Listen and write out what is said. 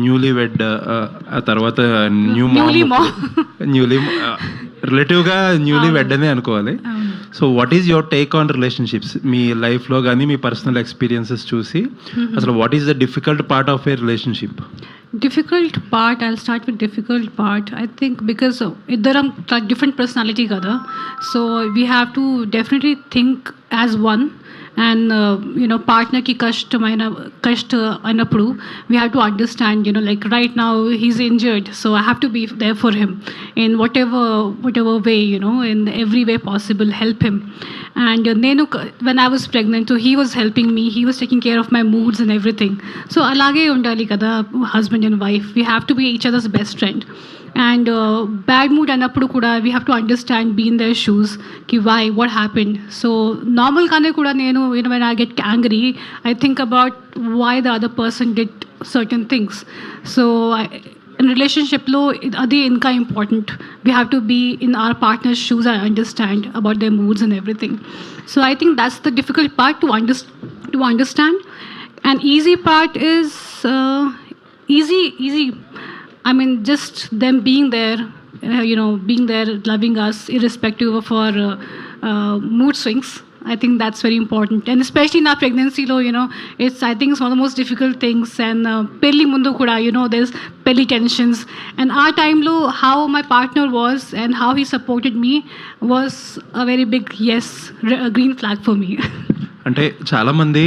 Newly wed ఆ తర్వాత new Newly mom. Newly రిలేటివ్గా న్యూలీ వెడ్ అనే అనుకోవాలి. అవును. So what is your take on relationships? మీ లైఫ్లో కానీ మీ పర్సనల్ ఎక్స్పీరియన్సెస్ చూసి అసలు what is the difficult part of a relationship? Difficult part, I'll start with difficult part. I think because iddaram different personality kada, so we have to definitely think as one. And partner ki kasht ainappudu we have to understand, like right now he's injured, so I have to be there for him in whatever way, in every way possible, help him. And when I was pregnant, so he was helping me, he was taking care of my moods and everything. So alage undali kada husband and wife, we have to be each other's best friend. And bad mood annappudu kuda we have to understand, be in their shoes, ki why, what happened. So normal kane kuda nenu, when I get angry, I think about why the other person did certain things. So in relationship lo adi inka important, we have to be in our partner's shoes and understand about their moods and everything. So I think that's the difficult part to understand. And easy part is easy. I mean, just them being there, being there, loving us, irrespective of our mood swings. I think that's very important. And especially in our pregnancy, I think it's one of the most difficult things. And pelli mundu kuda, there's pelli tensions. And our time, how my partner was and how he supported me was a very big yes, a green flag for me. అంటే చాలామంది